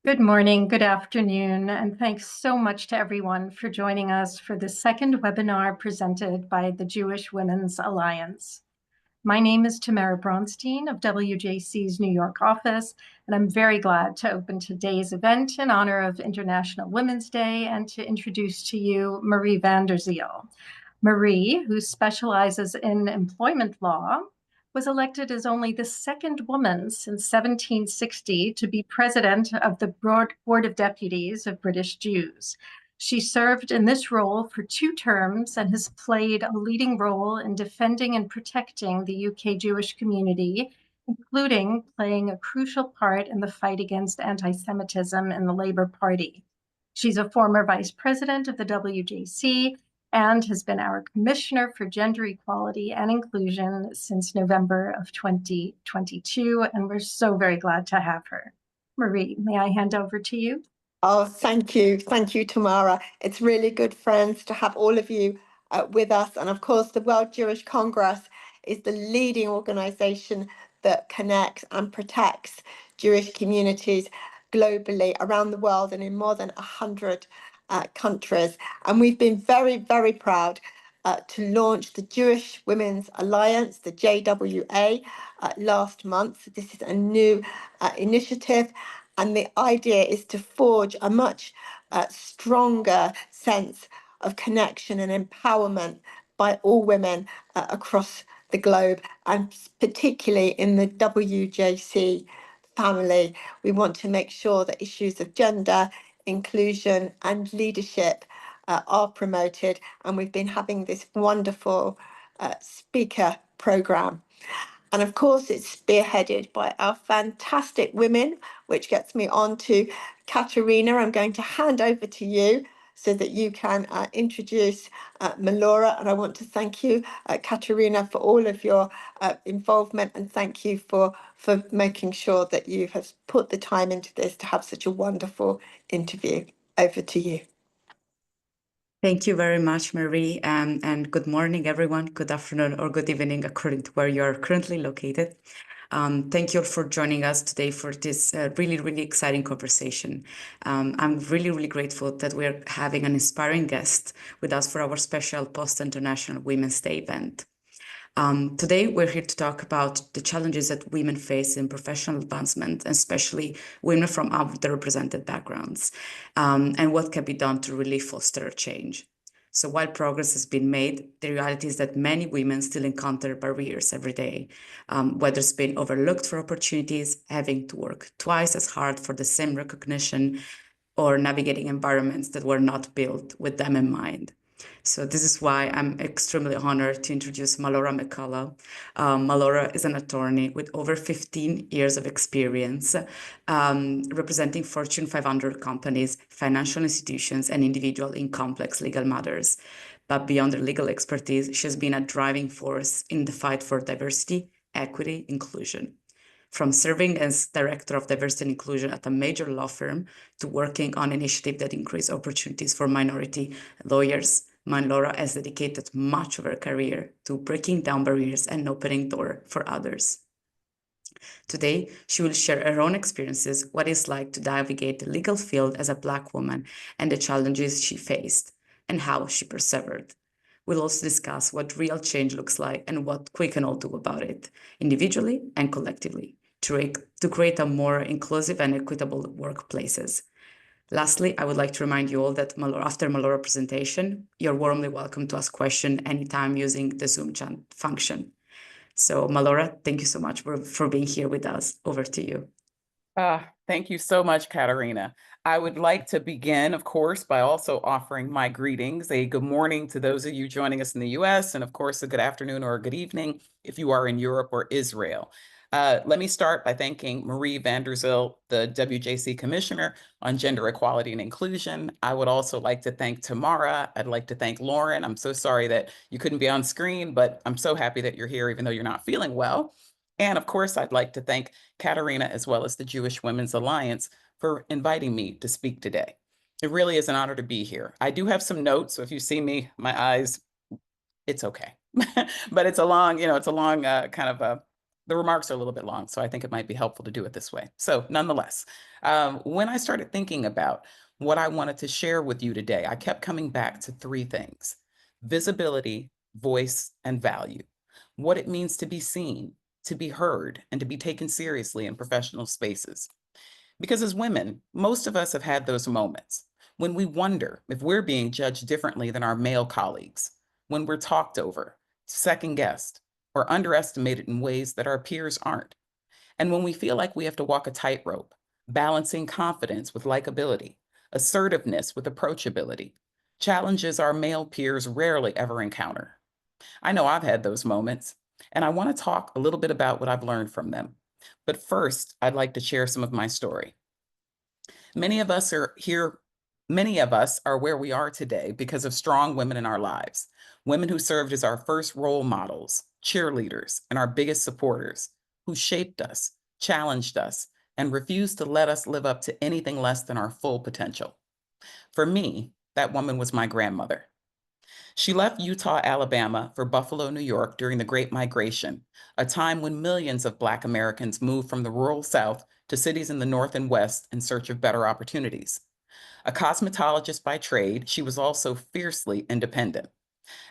Good morning, good afternoon, and thanks so much to everyone for joining us for the second webinar presented by the Jewish Women's Alliance. My name is Tamara Bronstein of WJC's New York office, and I'm very glad to open today's event in honor of International Women's Day and to introduce to you Marie van der Zeel. Marie, who specializes in employment law, was elected as only the second woman since 1760 to be president of the Board of Deputies of British Jews. She served in this role for 2 terms and has played a leading role in defending and protecting the UK Jewish community, including playing a crucial part in the fight against anti-Semitism in the Labour Party. She's a former vice president of the WJC and has been our Commissioner for Gender Equality and Inclusion since November of 2022, and we're so very glad to have her. Marie, may I hand over to you? Oh, thank you. Thank you, Tamara. It's really good, friends, to have all of you with us. And of course, the World Jewish Congress is the leading organization that connects and protects Jewish communities globally around the world and in more than 100 countries. And we've been very, very proud to launch the Jewish Women's Alliance, the JWA, last month. This is a new initiative. And the idea is to forge a much stronger sense of connection and empowerment by all women across the globe, and particularly in the WJC family. We want to make sure that issues of gender, inclusion, and leadership are promoted. And we've been having this wonderful speaker program. And of course, it's spearheaded by our fantastic women, which gets me on to Katerina. I'm going to hand over to you so that you can introduce Melora. And I want to thank you, Katerina, for all of your involvement, and thank you for making sure that you have put the time into this to have such a wonderful interview. Over to you. Thank you very much, Marie, and good morning, everyone. Good afternoon or good evening, according to where you're currently located. Thank you all for joining us today for this really, really exciting conversation. I'm really, really grateful that we're having an inspiring guest with us for our special Post-International Women's Day event. Today, we're here to talk about the challenges that women face in professional advancement, especially women from underrepresented backgrounds, and what can be done to really foster change. So while progress has been made, the reality is that many women still encounter barriers every day, whether it's being overlooked for opportunities, having to work twice as hard for the same recognition, or navigating environments that were not built with them in mind. So this is why I'm extremely honored to introduce Melora McCullough. Melora is an attorney with over 15 years of experience representing Fortune 500 companies, financial institutions, and individuals in complex legal matters. But beyond her legal expertise, she has been a driving force in the fight for diversity, equity, inclusion. From serving as Director of Diversity and Inclusion at a major law firm to working on initiatives that increase opportunities for minority lawyers, Melora has dedicated much of her career to breaking down barriers and opening doors for others. Today, she will share her own experiences, what it's like to navigate the legal field as a Black woman and the challenges she faced, and how she persevered. We'll also discuss what real change looks like and what we can all do about it, individually and collectively, to create a more inclusive and equitable workplaces. Lastly, I would like to remind you all that after Melora presentation, you're warmly welcome to ask questions anytime using the Zoom chat function. So Melora, thank you so much for being here with us. Over to you. Thank you so much, Katerina. I would like to begin, of course, by also offering my greetings. A good morning to those of you joining us in the US, and of course, a good afternoon or a good evening if you are in Europe or Israel. Let me start by thanking Marie van der Zeel, the WJC Commissioner on Gender Equality and Inclusion. I would also like to thank Tamara. I'd like to thank Lauren. I'm so sorry that you couldn't be on screen, but I'm so happy that you're here, even though you're not feeling well. And of course, I'd like to thank Katerina, as well as the Jewish Women's Alliance, for inviting me to speak today. It really is an honor to be here. I do have some notes, so if you see me, my eyes, it's okay. But it's a long, kind of a the remarks are a little bit long, so I think it might be helpful to do it this way. So nonetheless, when I started thinking about what I wanted to share with you today, I kept coming back to three things: visibility, voice, and value. What it means to be seen, to be heard, and to be taken seriously in professional spaces. Because as women, most of us have had those moments when we wonder if we're being judged differently than our male colleagues, when we're talked over, second guessed, or underestimated in ways that our peers aren't. And when we feel like we have to walk a tightrope, balancing confidence with likability, assertiveness with approachability, challenges our male peers rarely ever encounter. I know I've had those moments, and I want to talk a little bit about what I've learned from them. But first, I'd like to share some of my story. Many of us are here, many of us are where we are today because of strong women in our lives, women who served as our first role models, cheerleaders, and our biggest supporters, who shaped us, challenged us, and refused to let us live up to anything less than our full potential. For me, that woman was my grandmother. She left Utah, Alabama for Buffalo, New York during the Great Migration, a time when millions of Black Americans moved from the rural South to cities in the North and West in search of better opportunities. A cosmetologist by trade, she was also fiercely independent.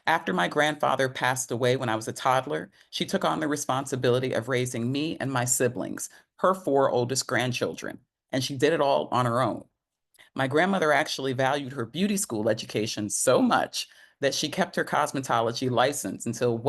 After my grandfather passed away when I was a toddler, she took on the responsibility of raising me and my siblings, her 4 oldest grandchildren, and she did it all on her own. My grandmother actually valued her beauty school education so much that she kept her cosmetology license until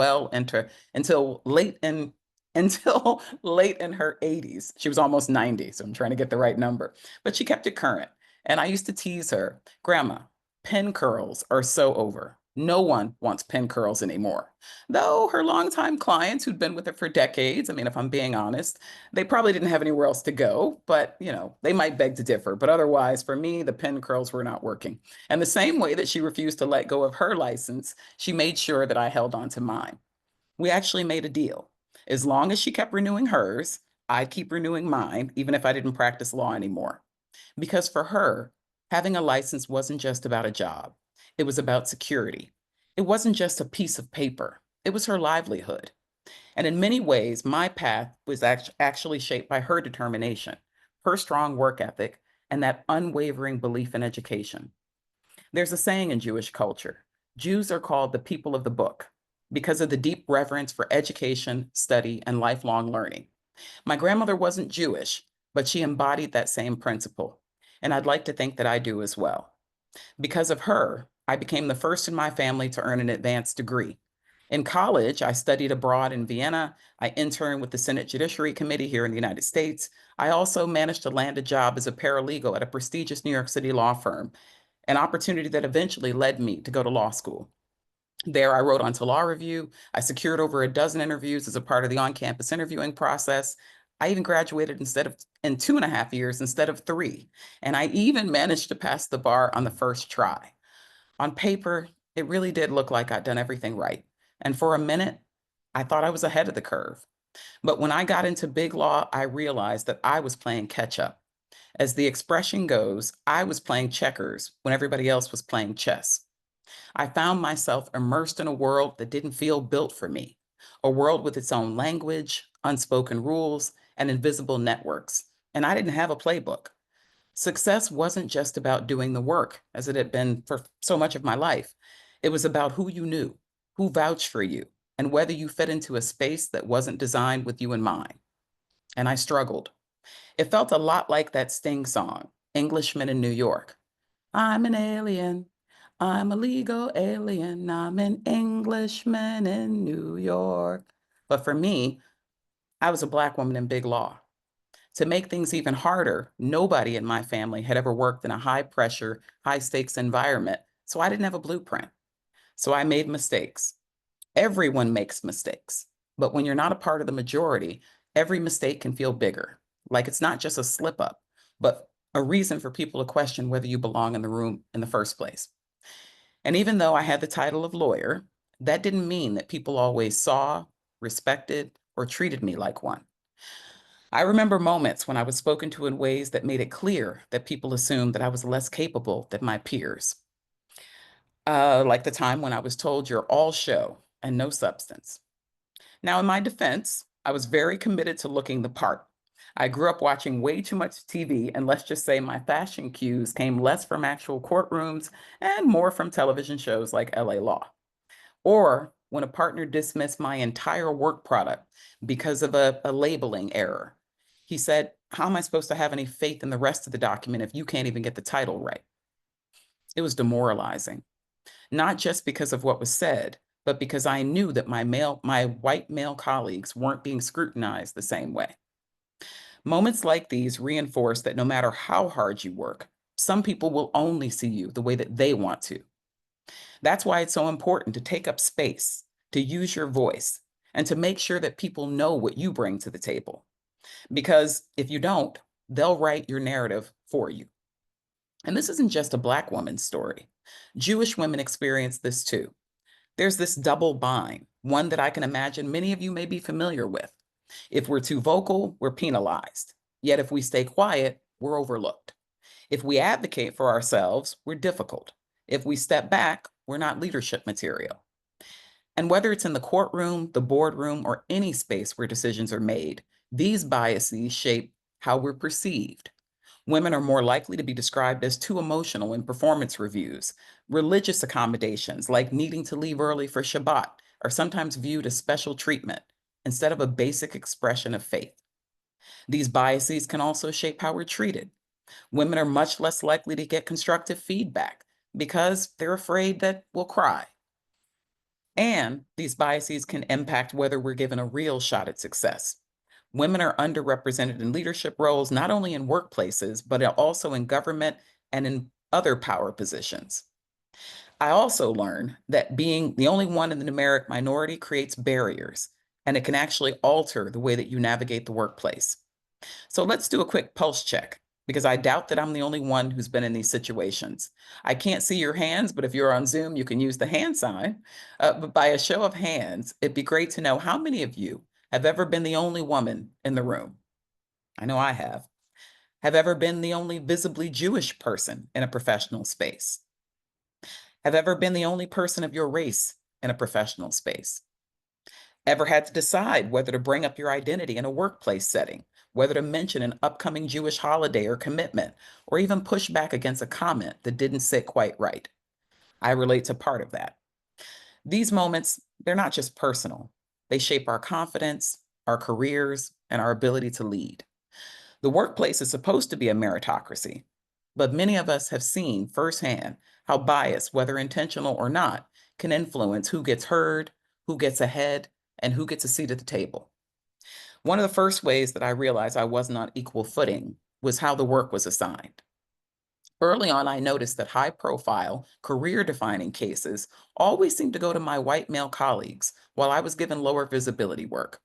late in until late in her 80s. She was almost 90, so I'm trying to get the right number. But she kept it current. And I used to tease her, "Grandma, pin curls are so over. No one wants pin curls anymore." Though her longtime clients who'd been with her for decades, I mean, if I'm being honest, they probably didn't have anywhere else to go, but they might beg to differ. But otherwise, for me, the pin curls were not working. And the same way that she refused to let go of her license, she made sure that I held on to mine. We actually made a deal. As long as she kept renewing hers, I'd keep renewing mine, even if I didn't practice law anymore. Because for her, having a license wasn't just about a job. It was about security. It wasn't just a piece of paper. It was her livelihood. And in many ways, my path was actually shaped by her determination, her strong work ethic, and that unwavering belief in education. There's a saying in Jewish culture: Jews are called the people of the book because of the deep reverence for education, study, and lifelong learning. My grandmother wasn't Jewish, but she embodied that same principle. And I'd like to think that I do as well. Because of her, I became the first in my family to earn an advanced degree. In college, I studied abroad in Vienna. I interned with the Senate Judiciary Committee here in the United States. I also managed to land a job as a paralegal at a prestigious New York City law firm, an opportunity that eventually led me to go to law school. There, I wrote onto Law Review. I secured over a dozen interviews as a part of the on-campus interviewing process. I even graduated in 2.5 years instead of 3. And I even managed to pass the bar on the first try. On paper, it really did look like I'd done everything right. And for a minute, I thought I was ahead of the curve. But when I got into big law, I realized that I was playing catch up. As the expression goes, I was playing checkers when everybody else was playing chess. I found myself immersed in a world that didn't feel built for me, a world with its own language, unspoken rules, and invisible networks. And I didn't have a playbook. Success wasn't just about doing the work, as it had been for so much of my life. It was about who you knew, who vouched for you, and whether you fit into a space that wasn't designed with you in mind. And I struggled. It felt a lot like that Sting song, Englishman in New York. I'm an alien. I'm a legal alien. I'm an Englishman in New York. But for me, I was a Black woman in big law. To make things even harder, nobody in my family had ever worked in a high pressure, high stakes environment, so I didn't have a blueprint. So I made mistakes. Everyone makes mistakes, but when you're not a part of the majority, every mistake can feel bigger. Like it's not just a slip up, but a reason for people to question whether you belong in the room in the first place. And even though I had the title of lawyer, that didn't mean that people always saw, respected, or treated me like one. I remember moments when I was spoken to in ways that made it clear that people assumed that I was less capable than my peers. Like the time when I was told, "You're all show and no substance." Now, in my defense, I was very committed to looking the part. I grew up watching way too much TV, and let's just say my fashion cues came less from actual courtrooms and more from television shows like LA Law. Or when a partner dismissed my entire work product because of a labeling error. He said, how am I supposed to have any faith in the rest of the document if you can't even get the title right? It was demoralizing, not just because of what was said, but because I knew that my white male colleagues weren't being scrutinized the same way. Moments like these reinforce that no matter how hard you work, some people will only see you the way that they want to. That's why it's so important to take up space, to use your voice, and to make sure that people know what you bring to the table. Because if you don't, they'll write your narrative for you. And this isn't just a Black woman's story. Jewish women experience this too. There's this double bind, one that I can imagine many of you may be familiar with. If we're too vocal, we're penalized. Yet if we stay quiet, we're overlooked. If we advocate for ourselves, we're difficult. If we step back, we're not leadership material. And whether it's in the courtroom, the boardroom, or any space where decisions are made, these biases shape how we're perceived. Women are more likely to be described as too emotional in performance reviews. Religious accommodations, like needing to leave early for Shabbat, are sometimes viewed as special treatment instead of a basic expression of faith. These biases can also shape how we're treated. Women are much less likely to get constructive feedback because they're afraid that we'll cry. And these biases can impact whether we're given a real shot at success. Women are underrepresented in leadership roles, not only in workplaces, but also in government and in other power positions. I also learned that being the only one in the numeric minority creates barriers, and it can actually alter the way that you navigate the workplace. So let's do a quick pulse check, because I doubt that I'm the only one who's been in these situations. I can't see your hands, but if you're on Zoom, you can use the hand sign. But by a show of hands, it'd be great to know how many of you have ever been the only woman in the room. I know I have. Have ever been the only visibly Jewish person in a professional space? Have ever been the only person of your race in a professional space? Ever had to decide whether to bring up your identity in a workplace setting, whether to mention an upcoming Jewish holiday or commitment, or even push back against a comment that didn't sit quite right? I relate to part of that. These moments, they're not just personal. They shape our confidence, our careers, and our ability to lead. The workplace is supposed to be a meritocracy, but many of us have seen firsthand how bias, whether intentional or not, can influence who gets heard, who gets ahead, and who gets a seat at the table. One of the first ways that I realized I wasn't on equal footing was how the work was assigned. Early on, I noticed that high-profile, career-defining cases always seemed to go to my white male colleagues, while I was given lower visibility work.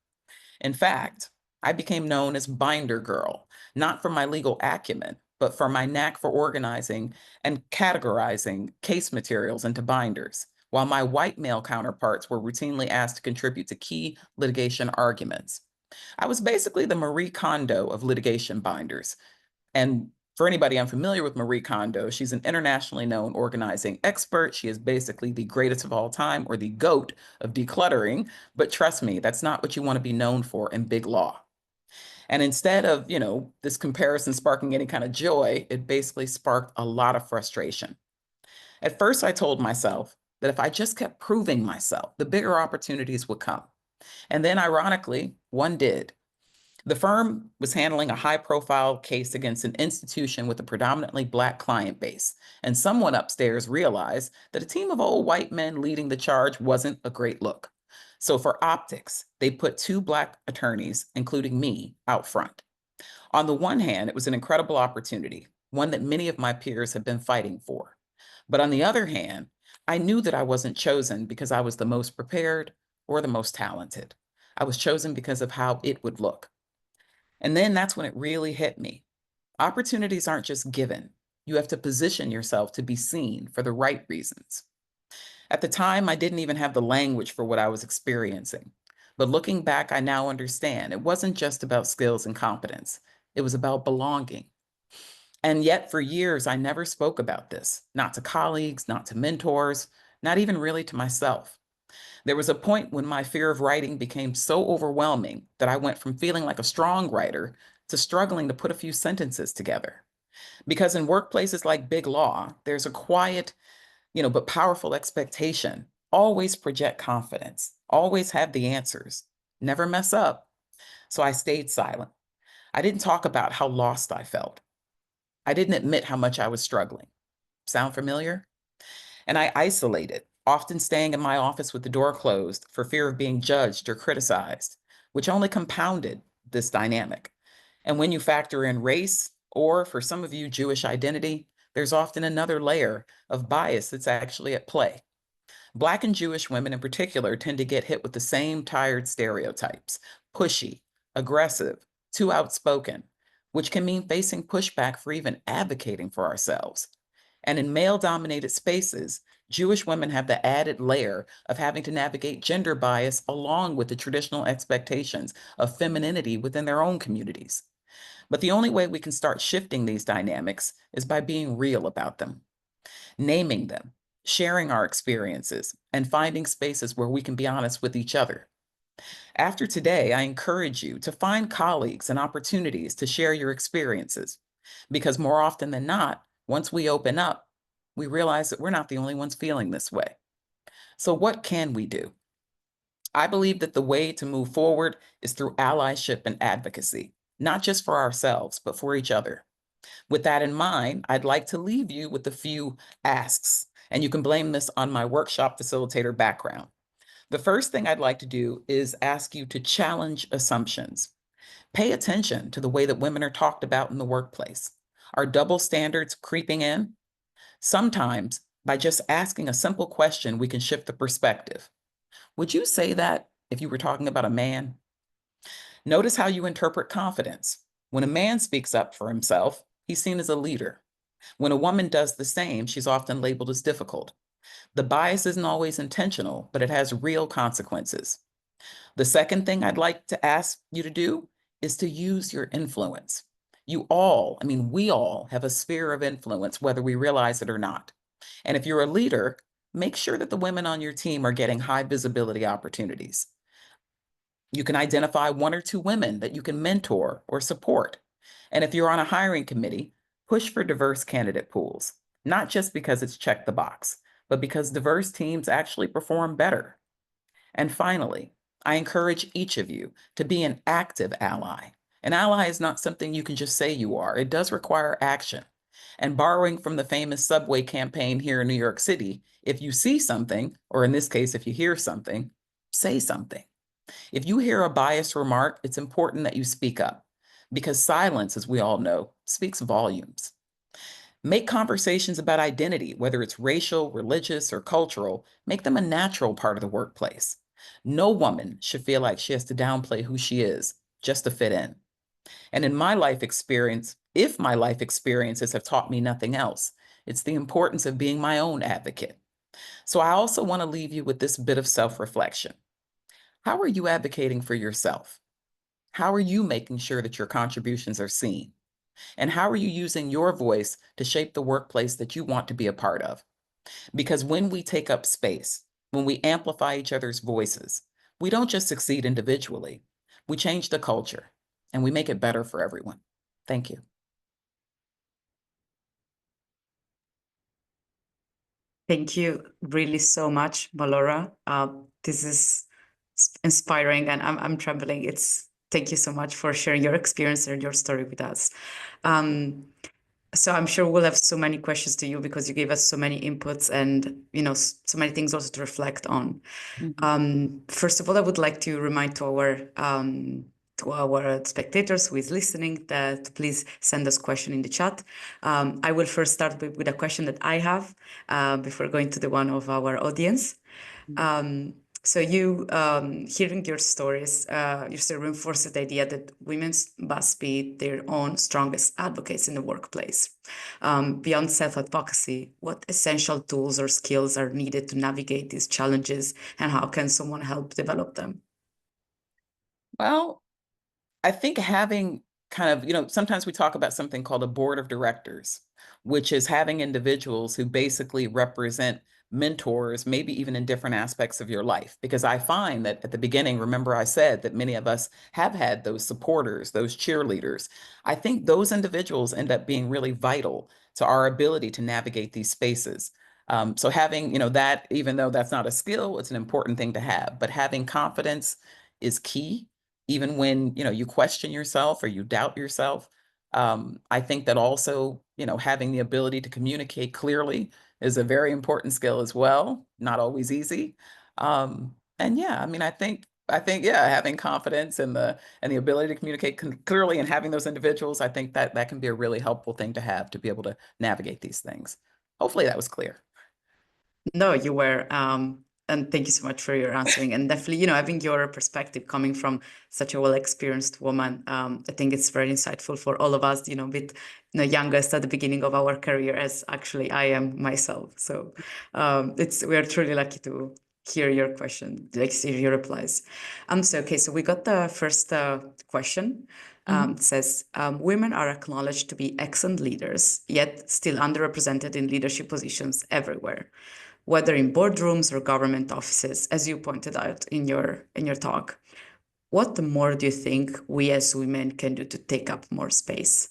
In fact, I became known as Binder Girl, not for my legal acumen, but for my knack for organizing and categorizing case materials into binders, while my white male counterparts were routinely asked to contribute to key litigation arguments. I was basically the Marie Kondo of litigation binders. And for anybody unfamiliar with Marie Kondo, she's an internationally known organizing expert. She is basically the greatest of all time, or the GOAT of decluttering. But trust me, that's not what you want to be known for in big law. And instead of, this comparison sparking any kind of joy, it basically sparked a lot of frustration. At first, I told myself that if I just kept proving myself, the bigger opportunities would come. And then, ironically, one did. The firm was handling a high-profile case against an institution with a predominantly Black client base, and someone upstairs realized that a team of old white men leading the charge wasn't a great look. So for optics, they put 2 Black attorneys, including me, out front. On the one hand, it was an incredible opportunity, one that many of my peers had been fighting for. But on the other hand, I knew that I wasn't chosen because I was the most prepared or the most talented. I was chosen because of how it would look. And then that's when it really hit me. Opportunities aren't just given. You have to position yourself to be seen for the right reasons. At the time, I didn't even have the language for what I was experiencing. But looking back, I now understand it wasn't just about skills and competence. It was about belonging. And yet for years, I never spoke about this, not to colleagues, not to mentors, not even really to myself. There was a point when my fear of writing became so overwhelming that I went from feeling like a strong writer to struggling to put a few sentences together. Because in workplaces like Big Law, there's a quiet, but powerful expectation. Always project confidence, always have the answers, never mess up. So I stayed silent. I didn't talk about how lost I felt. I didn't admit how much I was struggling. Sound familiar? And I isolated, often staying in my office with the door closed for fear of being judged or criticized, which only compounded this dynamic. And when you factor in race, or for some of you, Jewish identity, there's often another layer of bias that's actually at play. Black and Jewish women in particular tend to get hit with the same tired stereotypes: pushy, aggressive, too outspoken, which can mean facing pushback for even advocating for ourselves. And in male-dominated spaces, Jewish women have the added layer of having to navigate gender bias along with the traditional expectations of femininity within their own communities. But the only way we can start shifting these dynamics is by being real about them, naming them, sharing our experiences, and finding spaces where we can be honest with each other. After today, I encourage you to find colleagues and opportunities to share your experiences, because more often than not, once we open up, we realize that we're not the only ones feeling this way. So what can we do? I believe that the way to move forward is through allyship and advocacy, not just for ourselves, but for each other. With that in mind, I'd like to leave you with a few asks, and you can blame this on my workshop facilitator background. The first thing I'd like to do is ask you to challenge assumptions. Pay attention to the way that women are talked about in the workplace. Are double standards creeping in? Sometimes, by just asking a simple question, we can shift the perspective. Would you say that if you were talking about a man? Notice how you interpret confidence. When a man speaks up for himself, he's seen as a leader. When a woman does the same, she's often labeled as difficult. The bias isn't always intentional, but it has real consequences. The second thing I'd like to ask you to do is to use your influence. We all have a sphere of influence, whether we realize it or not. And if you're a leader, make sure that the women on your team are getting high visibility opportunities. You can identify 1 or 2 women that you can mentor or support. And if you're on a hiring committee, push for diverse candidate pools, not just because it's checked the box, but because diverse teams actually perform better. And finally, I encourage each of you to be an active ally. An ally is not something you can just say you are. It does require action. And borrowing from the famous subway campaign here in New York City, if you see something, or in this case, if you hear something, say something. If you hear a biased remark, it's important that you speak up, because silence, as we all know, speaks volumes. Make conversations about identity, whether it's racial, religious, or cultural, make them a natural part of the workplace. No woman should feel like she has to downplay who she is just to fit in. And in my life experience, if my life experiences have taught me nothing else, it's the importance of being my own advocate. So I also want to leave you with this bit of self-reflection. How are you advocating for yourself? How are you making sure that your contributions are seen? And how are you using your voice to shape the workplace that you want to be a part of? Because when we take up space, when we amplify each other's voices, we don't just succeed individually, we change the culture and we make it better for everyone. Thank you. Thank you really so much, Malora. This is inspiring and I'm trembling. Thank you so much for sharing your experience and your story with us. So I'm sure we'll have so many questions to you because you gave us so many inputs and, so many things also to reflect on. First of all, I would like to remind to our spectators who is listening to please send us question in the chat. I will first start with a question that I have before going to the one of our audience. So you, hearing your stories, you still reinforces the idea that women must be their own strongest advocates in the workplace. Beyond self-advocacy, what essential tools or skills are needed to navigate these challenges, and how can someone help develop them? Well, I think having sometimes we talk about something called a board of directors, which is having individuals who basically represent mentors, maybe even in different aspects of your life. Because I find that at the beginning, remember I said that many of us have had those supporters, those cheerleaders. I think those individuals end up being really vital to our ability to navigate these spaces. So having, that, even though that's not a skill, it's an important thing to have, but having confidence is key, even when, you question yourself or you doubt yourself. I think that also, having the ability to communicate clearly is a very important skill as well. Not always easy. And yeah, I mean, yeah, having confidence and the ability to communicate clearly and having those individuals, I think that can be a really helpful thing to have to be able to navigate these things. Hopefully that was clear. No, you were. And thank you so much for your answering. And definitely, having your perspective coming from such a well-experienced woman, I think it's very insightful for all of us, with youngest at the beginning of our career, as actually I am myself. So we are truly lucky to hear your question, like hear your replies. So we got the first question. It says, women are acknowledged to be excellent leaders, yet still underrepresented in leadership positions everywhere, whether in boardrooms or government offices, as you pointed out in your talk. What more do you think we as women can do to take up more space?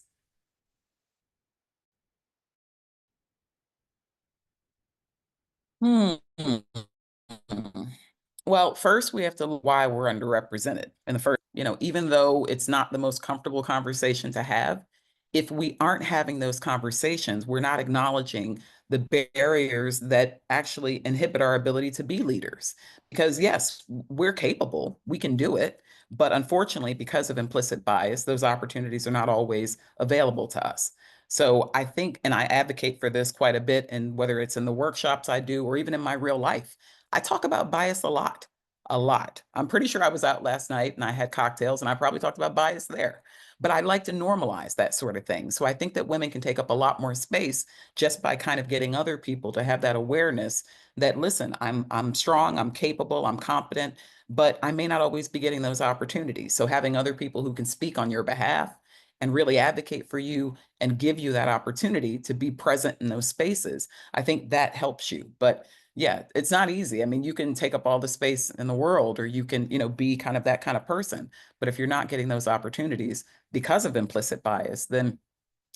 Well, first we have to look why we're underrepresented. And the first, even though it's not the most comfortable conversation to have, if we aren't having those conversations, we're not acknowledging the barriers that actually inhibit our ability to be leaders. Because yes, we're capable, we can do it, but unfortunately, because of implicit bias, those opportunities are not always available to us. So I think, and I advocate for this quite a bit, and whether it's in the workshops I do or even in my real life, I talk about bias a lot, a lot. I'm pretty sure I was out last night and I had cocktails and I probably talked about bias there, but I like to normalize that sort of thing. So I think that women can take up a lot more space just by kind of getting other people to have that awareness that, listen, I'm strong, I'm capable, I'm competent, but I may not always be getting those opportunities. So having other people who can speak on your behalf and really advocate for you and give you that opportunity to be present in those spaces, I think that helps you. But yeah, it's not easy. I mean, you can take up all the space in the world, or you can, be kind of that kind of person. But if you're not getting those opportunities because of implicit bias, then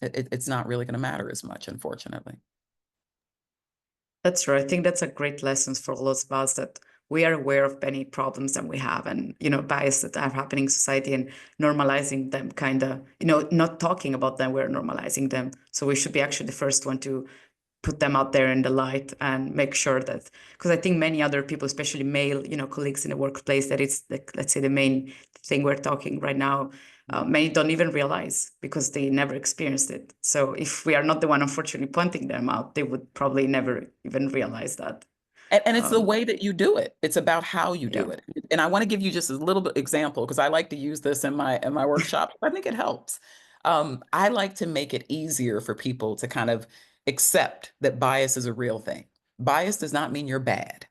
it's not really going to matter as much, unfortunately. That's right. I think that's a great lesson for all of us, that we are aware of many problems that we have and, bias that are happening in society, and normalizing them, kind of, not talking about them, we're normalizing them. So we should be actually the first one to put them out there in the light and make sure that, because I think many other people, especially male, colleagues in the workplace, that it's let's say the main thing we're talking right now, many don't even realize because they never experienced it. So if we are not the one, unfortunately, pointing them out, they would probably never even realize that. And it's the way that you do it. It's about how you do it. And I want to give you just a little bit example, because I like to use this in my workshop. I think it helps. I like to make it easier for people to kind of accept that bias is a real thing. Bias does not mean you're bad.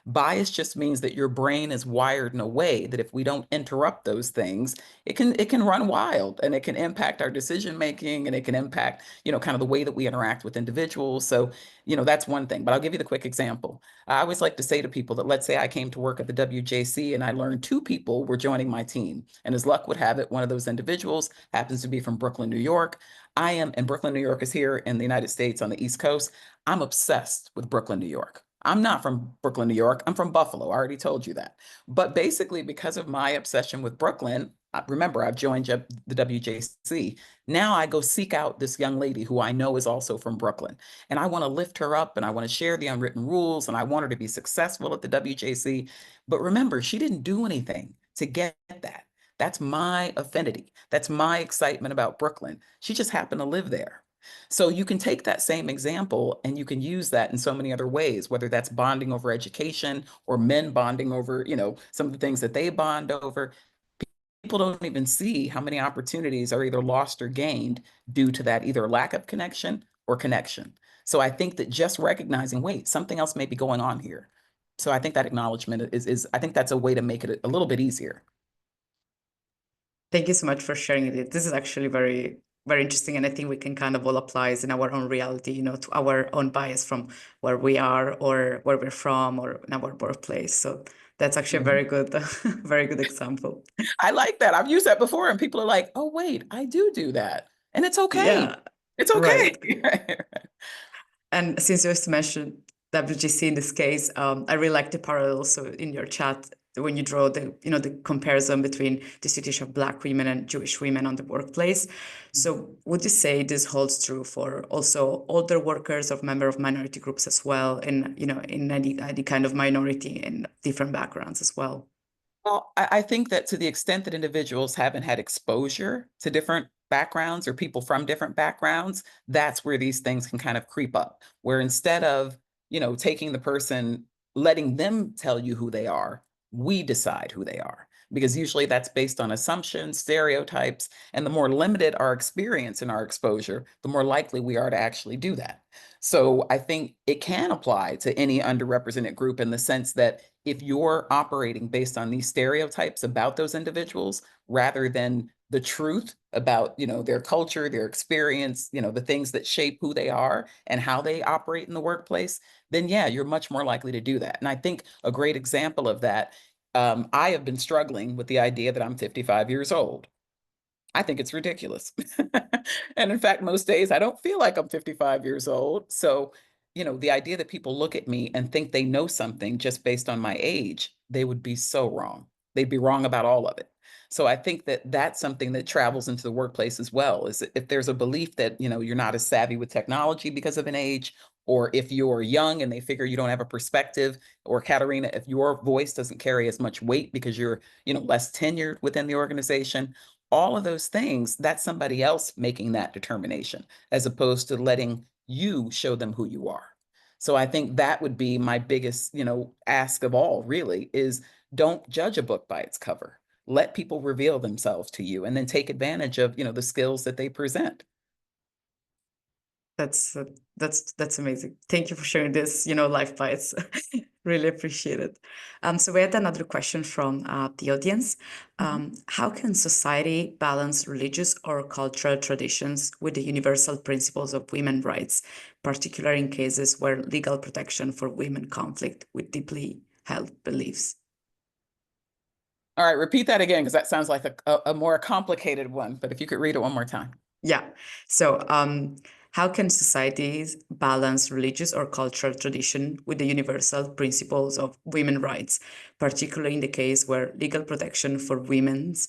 Bias just means that your brain is wired in a way that if we don't interrupt those things, it can run wild, and it can impact our decision making, and it can impact, kind of the way that we interact with individuals. So, that's one thing. But I'll give you the quick example. I always like to say to people that, let's say I came to work at the WJC and I learned 2 people were joining my team. And as luck would have it, one of those individuals happens to be from Brooklyn, New York. And Brooklyn, New York is here in the United States on the East Coast. I'm obsessed with Brooklyn, New York. I'm not from Brooklyn, New York. I'm from Buffalo. I already told you that. But basically, because of my obsession with Brooklyn, remember, I've joined the WJC. Now I go seek out this young lady who I know is also from Brooklyn. And I want to lift her up, and I want to share the unwritten rules, and I want her to be successful at the WJC. But remember, she didn't do anything to get that. That's my affinity. That's my excitement about Brooklyn. She just happened to live there. So you can take that same example and you can use that in so many other ways, whether that's bonding over education or men bonding over, some of the things that they bond over. People don't even see how many opportunities are either lost or gained due to that, either lack of connection or connection. So I think that just recognizing, wait, something else may be going on here. So I think that acknowledgement I think that's a way to make it a little bit easier. Thank you so much for sharing it. This is actually very, very interesting. And I think we can kind of all apply it in our own reality, you know, to our own bias from where we are or where we're from or in our birthplace. So that's actually a very good, very good example. I like that. I've used that before, and people are like, "Oh, wait, I do that," and it's okay. Yeah, It's okay. right. And since you just mentioned WGC in this case, I really like the parallel also in your chat when you draw the, you know, the comparison between the situation of Black women and Jewish women on the workplace. So would you say this holds true for also older workers or member of minority groups as well, and, you know, in any kind of minority in different backgrounds as well? Well, I think that to the extent that individuals haven't had exposure to different backgrounds or people from different backgrounds, that's where these things can kind of creep up. Where instead of, taking the person, letting them tell you who they are, we decide who they are. Because usually that's based on assumptions, stereotypes, and the more limited our experience and our exposure, the more likely we are to actually do that. So I think it can apply to any underrepresented group in the sense that if you're operating based on these stereotypes about those individuals rather than the truth about their culture, their experience, the things that shape who they are and how they operate in the workplace, then yeah, you're much more likely to do that. And I think a great example of that, I have been struggling with the idea that I'm 55 years old. I think it's ridiculous. And in fact, most days I don't feel like I'm 55 years old. So, the idea that people look at me and think they know something just based on my age, they would be so wrong. They'd be wrong about all of it. So I think that that's something that travels into the workplace as well, is that if there's a belief that, you're not as savvy with technology because of an age, or if you're young and they figure you don't have a perspective, or Katerina, if your voice doesn't carry as much weight because you're, less tenured within the organization, all of those things, that's somebody else making that determination, as opposed to letting you show them who you are. So I think that would be my biggest, ask of all, really, is don't judge a book by its cover. Let people reveal themselves to you and then take advantage of, the skills that they present. That's amazing. Thank you for sharing this, life bites. Really appreciate it. So we had another question from the audience. How can society balance religious or cultural traditions with the universal principles of women's rights, particularly in cases where legal protection for women conflict with deeply held beliefs? All right, repeat that again, because that sounds like a more complicated one, but if you could read it one more time. Yeah. So how can societies balance religious or cultural tradition with the universal principles of women's rights, particularly in the case where legal protection for women's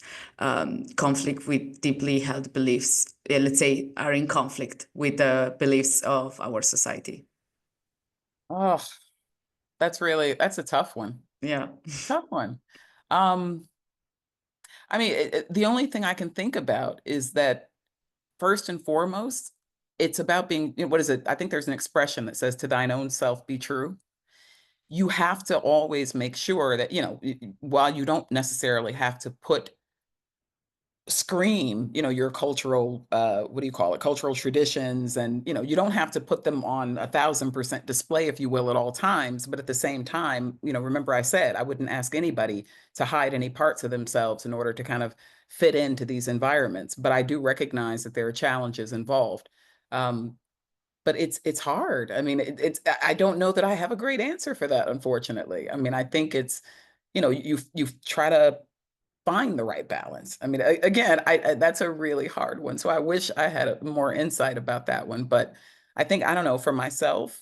conflict with deeply held beliefs, let's say, are in conflict with the beliefs of our society? Oh, that's a tough one. Yeah. Tough one. I mean, the only thing I can think about is that first and foremost, it's about being, what is it? I think there's an expression that says, to thine own self be true. You have to always make sure that, while you don't necessarily have to scream, your cultural, what do you call it? Cultural traditions. And, you don't have to put them on 1,000% display, if you will, at all times. But at the same time, remember I said, I wouldn't ask anybody to hide any parts of themselves in order to kind of fit into these environments. But I do recognize that there are challenges involved. But it's hard. I mean, I don't know that I have a great answer for that, unfortunately. I mean, I think it's, you try to find the right balance. I mean, again, that's a really hard one. So I wish I had more insight about that one. But I think, I don't know, for myself,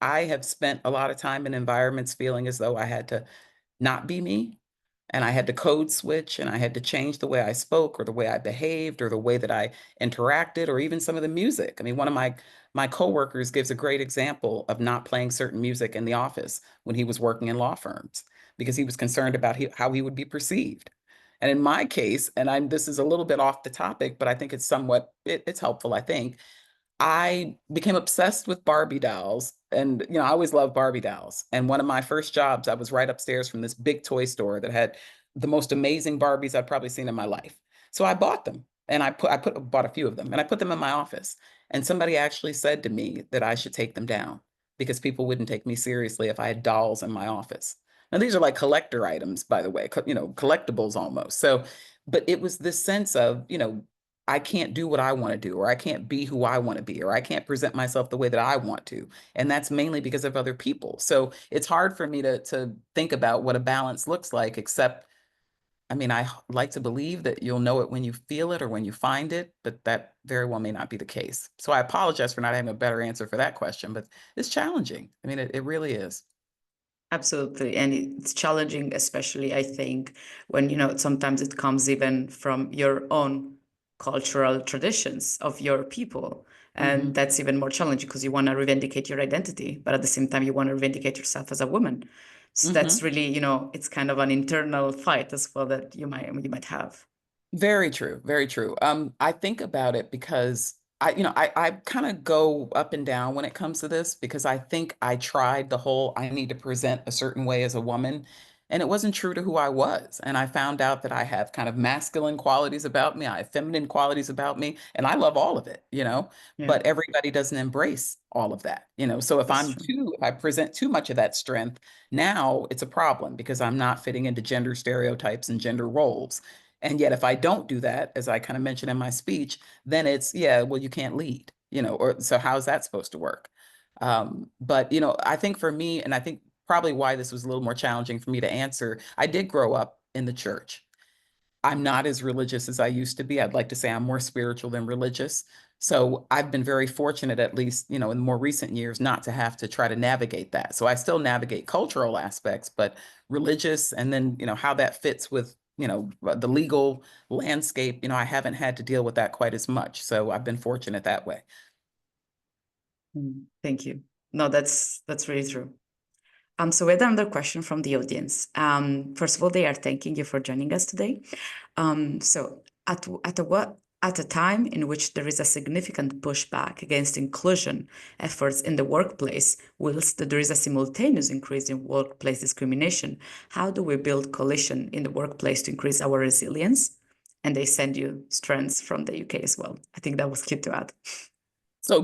I have spent a lot of time in environments feeling as though I had to not be me, and I had to code switch, and I had to change the way I spoke or the way I behaved or the way that I interacted or even some of the music. I mean, one of my coworkers gives a great example of not playing certain music in the office when he was working in law firms because he was concerned about how he would be perceived. And in my case, and this is a little bit off the topic, but I think it's somewhat, it's helpful, I think. I became obsessed with Barbie dolls. And, I always loved Barbie dolls. And one of my first jobs, I was right upstairs from this big toy store that had the most amazing Barbies I've probably seen in my life. So I bought them, and I bought a few of them, and I put them in my office. And somebody actually said to me that I should take them down because people wouldn't take me seriously if I had dolls in my office. Now, these are like collector items, by the way, collectibles almost. So, but it was this sense of, I can't do what I want to do, or I can't be who I want to be, or I can't present myself the way that I want to. And that's mainly because of other people. So it's hard for me to think about what a balance looks like, except, I mean, like to believe that you'll know it when you feel it or when you find it, but that very well may not be the case. So I apologize for not having a better answer for that question, but it's challenging. I mean, it really is. Absolutely. And it's challenging, especially, I think, when, sometimes it comes even from your own cultural traditions of your people. And that's even more challenging because you want to revindicate your identity, but at the same time, you want to vindicate yourself as a woman. So that's really, it's kind of an internal fight as well that you might have. Very true. Very true. I think about it because I kind of go up and down when it comes to this, because I think I tried the whole I need to present a certain way as a woman, and it wasn't true to who I was. And I found out that I have kind of masculine qualities about me, I have feminine qualities about me, and I love all of it, Yeah. but everybody doesn't embrace all of that, So if That's if I present too much of that strength, now it's a problem because I'm not fitting into gender stereotypes and gender roles. And yet, if I don't do that, as I kind of mentioned in my speech, then it's, yeah, well, you can't lead, or so how's that supposed to work? But, I think for me, and I think probably why this was a little more challenging for me to answer, I did grow up in the church. I'm not as religious as I used to be. I'd like to say I'm more spiritual than religious. So I've been very fortunate, at least, in more recent years, not to have to try to navigate that. So I still navigate cultural aspects, but religious, and then, how that fits with, the legal landscape, I haven't had to deal with that quite as much. So I've been fortunate that way. Thank you. No, that's really true. So we had another question from the audience. First of all, they are thanking you for joining us today. So at a time in which there is a significant pushback against inclusion efforts in the workplace, whilst there is a simultaneous increase in workplace discrimination, how do we build coalition in the workplace to increase our resilience? And they send you strengths from the UK as well. I think that was cute to add. So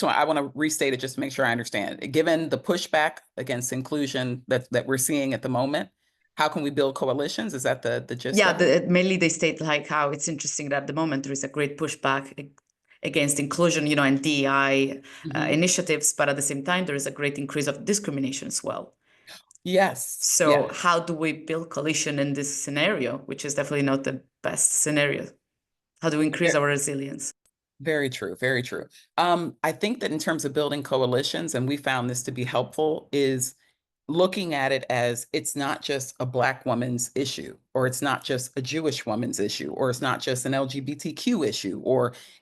I want to restate it just to make sure I understand. Given the pushback against inclusion that we're seeing at the moment, how can we build coalitions? Is that the gist? Yeah, mainly they state like how it's interesting that at the moment there is a great pushback against inclusion, and DEI initiatives, but at the same time there is a great increase of discrimination as well. Yes. So how do we build coalition in this scenario, which is definitely not the best scenario? How do we increase our resilience? Very true. Very true. I think that in terms of building coalitions, and we found this to be helpful, is looking at it as it's not just a Black woman's issue, or it's not just a Jewish woman's issue, or it's not just an LGBTQ issue,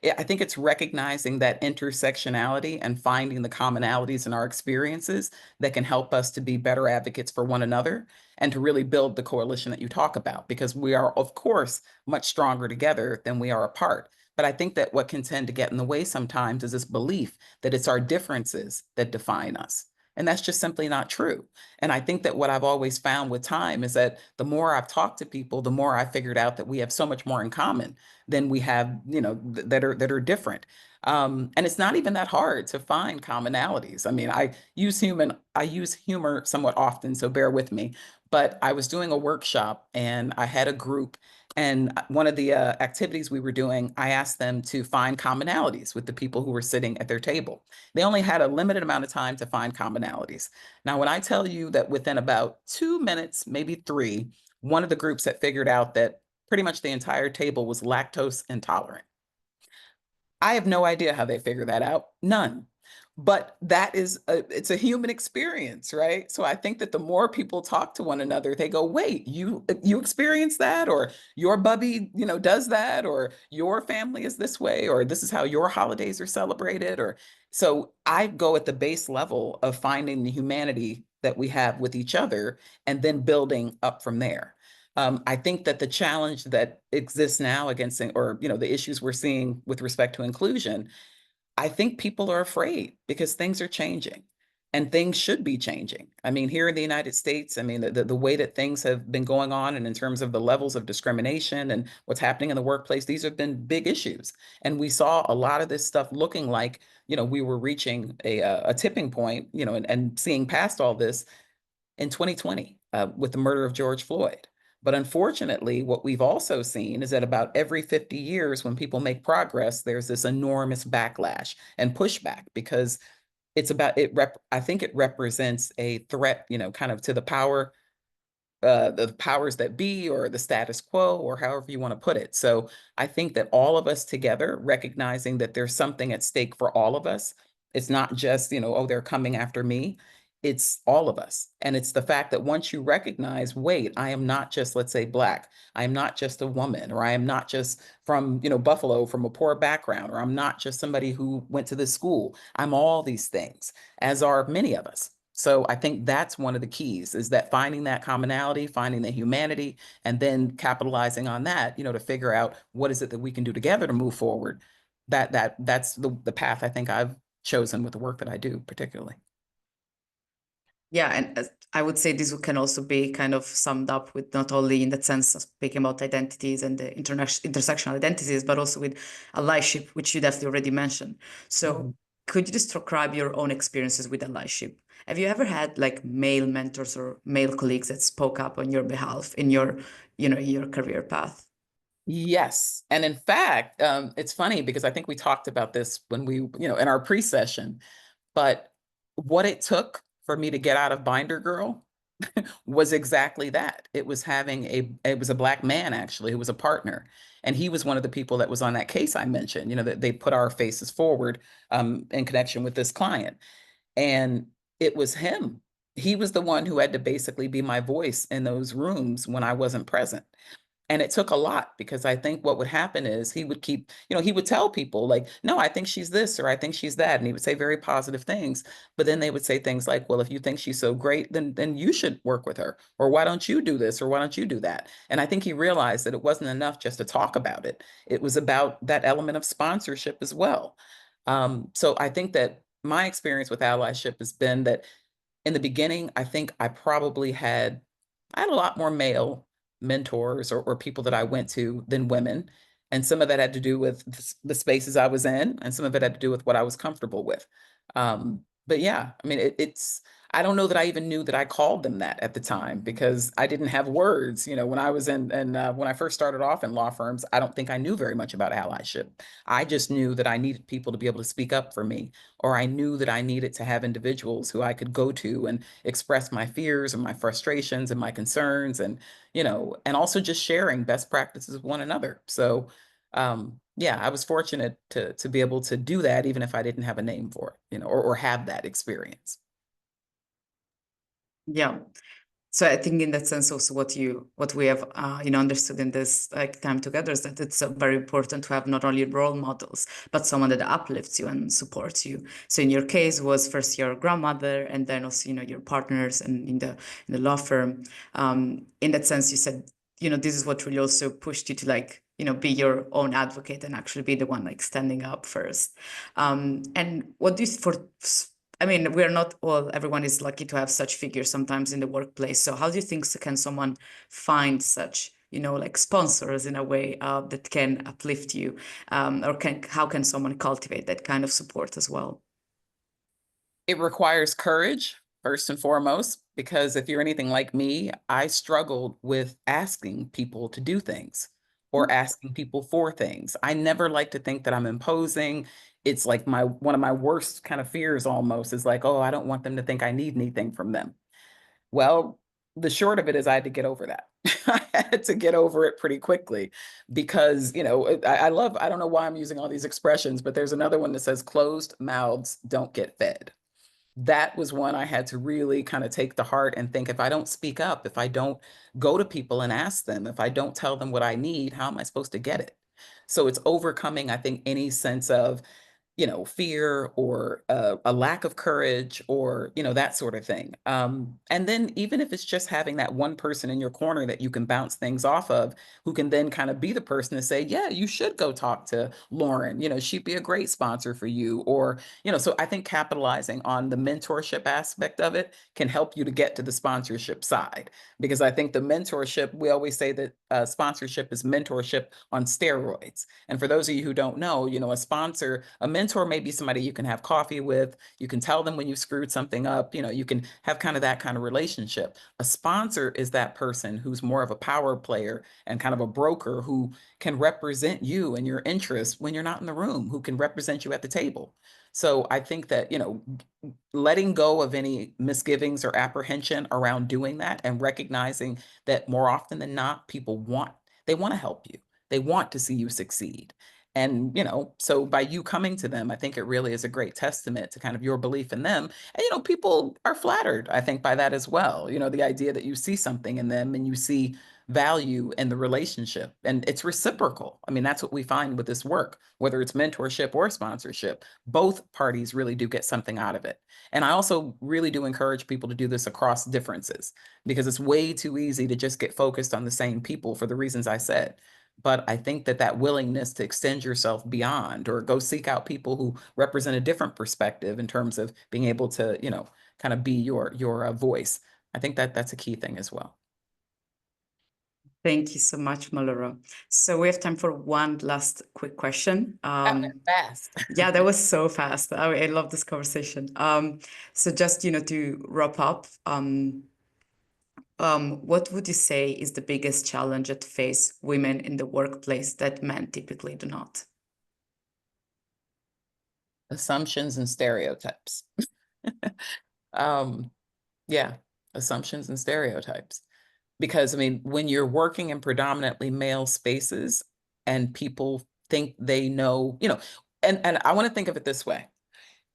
I think it's recognizing that intersectionality and finding the commonalities in our experiences that can help us to be better advocates for one another and to really build the coalition that you talk about, because we are, of course, much stronger together than we are apart. But I think that what can tend to get in the way sometimes is this belief that it's our differences that define us. And that's just simply not true. And I think that what I've always found with time is that the more I've talked to people, the more I figured out that we have so much more in common than we have, that are different. And it's not even that hard to find commonalities. I mean, I use humor somewhat often, so bear with me. But I was doing a workshop and I had a group, and one of the activities we were doing, I asked them to find commonalities with the people who were sitting at their table. They only had a limited amount of time to find commonalities. Now, when I tell you that within about 2 minutes, maybe 3, one of the groups had figured out that pretty much the entire table was lactose intolerant. I have no idea how they figured that out. None. But it's a human experience, right? So I think that the more people talk to one another, they go, wait, you experience that, or your bubby, does that, or your family is this way, or this is how your holidays are celebrated. Or so I go at the base level of finding the humanity that we have with each other and then building up from there. I think that the challenge that exists now against, or, the issues we're seeing with respect to inclusion, I think people are afraid because things are changing and things should be changing. I mean, here in the United States, I mean, the way that things have been going on, and in terms of the levels of discrimination and what's happening in the workplace, these have been big issues. And we saw a lot of this stuff looking like, we were reaching a tipping point, and seeing past all this in 2020 with the murder of George Floyd. But unfortunately, what we've also seen is that about every 50 years, when people make progress, there's this enormous backlash and pushback because it's about it. I think it represents a threat, kind of to the powers that be or the status quo or however you want to put it. So I think that all of us together, recognizing that there's something at stake for all of us, it's not just, oh, they're coming after me. It's all of us. And it's the fact that once you recognize, wait, I am not just, let's say, Black, I am not just a woman, or I am not just from, Buffalo, from a poor background, or I'm not just somebody who went to this school. I'm all these things, as are many of us. So I think that's one of the keys, is that finding that commonality, finding the humanity, and then capitalizing on that, to figure out what is it that we can do together to move forward. That's the path I think I've chosen with the work that I do, particularly. Yeah, and I would say this can also be kind of summed up with not only in that sense of speaking about identities and the intersectional identities, but also with allyship, which you definitely already mentioned. So could you just describe your own experiences with allyship? Have you ever had like male mentors or male colleagues that spoke up on your behalf in your, your career path? Yes. And in fact, it's funny because I think we talked about this when we, in our pre-session, but what it took for me to get out of Binder Girl was exactly that. It was it was a Black man actually who was a partner. And he was one of the people that was on that case I mentioned, that they put our faces forward in connection with this client. And it was him. He was the one who had to basically be my voice in those rooms when I wasn't present. And it took a lot, because I think what would happen is he would keep, he would tell people like, no, I think she's this, or I think she's that. And he would say very positive things. But then they would say things like, well, if you think she's so great, then you should work with her. Or why don't you do this? Or why don't you do that? And I think he realized that it wasn't enough just to talk about it. It was about that element of sponsorship as well. So I think that my experience with allyship has been that in the beginning, I think I had a lot more male mentors or people that I went to than women. And some of that had to do with the spaces I was in, and some of it had to do with what I was comfortable with. But yeah, I mean, I don't know that I even knew that I called them that at the time, because I didn't have words. When I was when I first started off in law firms, I don't think I knew very much about allyship. I just knew that I needed people to be able to speak up for me, or I knew that I needed to have individuals who I could go to and express my fears and my frustrations and my concerns, and and also just sharing best practices with one another. So yeah, I was fortunate to be able to do that, even if I didn't have a name for it, or have that experience. Yeah. So I think in that sense also what we have understood in this like time together is that it's very important to have not only role models but someone that uplifts you and supports you. So in your case was first your grandmother, and then also your partners and in the law firm. In that sense, you said this is what really also pushed you to like be your own advocate and actually be the one like standing up first. And what do you I mean, we're not everyone is lucky to have such figures sometimes in the workplace. So how do you think can someone find such, like sponsors in a way that can uplift you? Or how can someone cultivate that kind of support as well? It requires courage, first and foremost, because if you're anything like me, I struggled with asking people to do things or asking people for things. I never like to think that I'm imposing. It's like one of my worst kind of fears almost is like, oh, I don't want them to think I need anything from them. Well, the short of it is I had to get over that. I had to get over it pretty quickly because, I don't know why I'm using all these expressions, but there's another one that says closed mouths don't get fed. That was one I had to really kind of take to heart and think, if I don't speak up, if I don't go to people and ask them, if I don't tell them what I need, how am I supposed to get it? So it's overcoming, I think, any sense of fear or a lack of courage or, that sort of thing. And then even if it's just having that one person in your corner that you can bounce things off of, who can then kind of be the person to say, yeah, you should go talk to Lauren, she'd be a great sponsor for you. Or, so I think capitalizing on the mentorship aspect of it can help you to get to the sponsorship side. Because I think the mentorship, we always say that sponsorship is mentorship on steroids. And for those of you who don't know, a mentor mentor may be somebody you can have coffee with. You can tell them when you screwed something up. You can have kind of that kind of relationship. A sponsor is that person who's more of a power player and kind of a broker who can represent you and your interests when you're not in the room, who can represent you at the table. So I think that, letting go of any misgivings or apprehension around doing that and recognizing that more often than not, they want to help you. They want to see you succeed. And, so by you coming to them, I think it really is a great testament to kind of your belief in them. And, people are flattered, I think, by that as well. The idea that you see something in them and you see value in the relationship, and it's reciprocal. I mean, that's what we find with this work, whether it's mentorship or sponsorship, both parties really do get something out of it. And I also really do encourage people to do this across differences, because it's way too easy to just get focused on the same people for the reasons I said. But I think that willingness to extend yourself beyond, or go seek out people who represent a different perspective in terms of being able to, kind of be your voice. I think that's a key thing as well. Thank you so much, Malora. So we have time for one last quick question. Fast. Yeah, that was so fast. I love this conversation. So just, to wrap up, what would you say is the biggest challenge that face women in the workplace that men typically do not? Assumptions and stereotypes. Yeah, assumptions and stereotypes. Because, I mean, when you're working in predominantly male spaces and people think they know, and I want to think of it this way.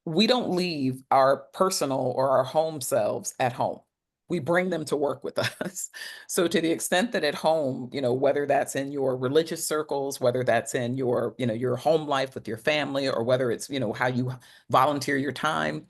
We don't leave our personal or our home selves at home. We bring them to work with us. So to the extent that at home, whether that's in your religious circles, whether that's in your, your home life with your family, or whether it's, how you volunteer your time,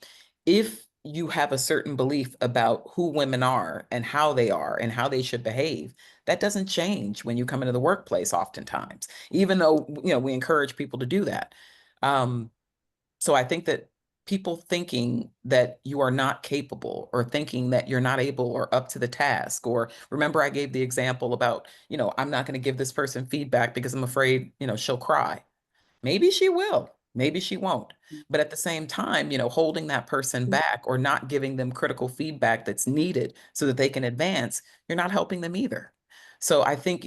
if you have a certain belief about who women are and how they should behave, that doesn't change when you come into the workplace oftentimes, even though, we encourage people to do that. So I think that people thinking that you are not capable, or thinking that you're not able or up to the task, or remember I gave the example about, I'm not going to give this person feedback because I'm afraid, she'll cry. Maybe she will, maybe she won't. But at the same time, holding that person back or not giving them critical feedback that's needed so that they can advance, you're not helping them either. So I think,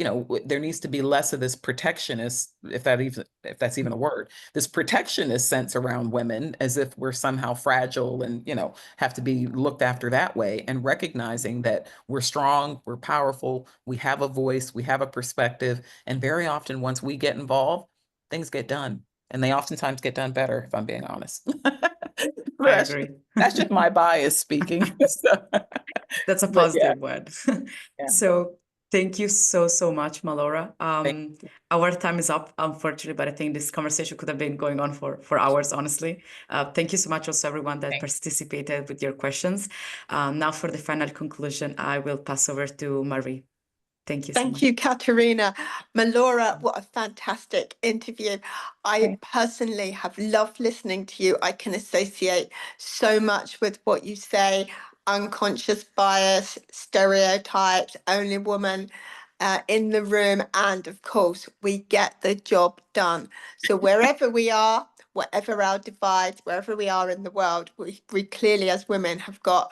there needs to be less of this protectionist, if that's even a word, this protectionist sense around women, as if we're somehow fragile and, have to be looked after that way, and recognizing that we're strong, we're powerful, we have a voice, we have a perspective. And very often, once we get involved, things get done. And they oftentimes get done better, if I'm being honest. I agree. That's just my bias speaking. That's a But yeah. positive word. Yeah. So thank you so, so much, Malora. Our time is up, unfortunately, but I think this conversation could have been going on for hours, honestly. Thank you so much also everyone that participated with your questions. Now for the final conclusion, I will pass over to Marie. Thank you so much. Thank you, Katerina. Malora, what a fantastic interview. I personally have loved listening to you. I can associate so much with what you say: unconscious bias, stereotypes, only woman in the room, and of course, we get the job done. So wherever we are, whatever our divides, wherever we are in the world, we clearly as women have got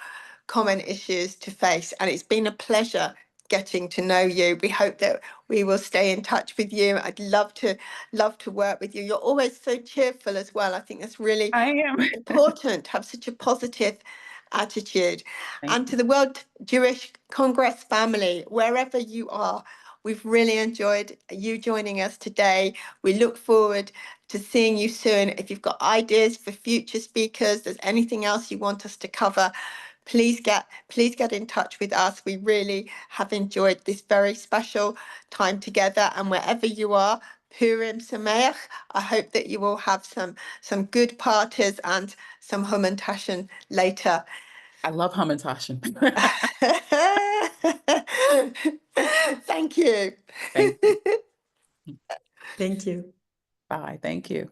common issues to face. And it's been a pleasure getting to know you. We hope that we will stay in touch with you. I'd love to work with you. You're always so cheerful as well. I think that's really important to have such a positive attitude. And to the World Jewish Congress family, wherever you are, we've really enjoyed you joining us today. We look forward to seeing you soon. If you've got ideas for future speakers, there's anything else you want us to cover, please get in touch with us. We really have enjoyed this very special time together. And wherever you are, Purim Sameach. I hope that you will have some good parties and some Hamantashen later. I love Hamantashen. Thank you. Thank you. Thank you. Bye. Thank you.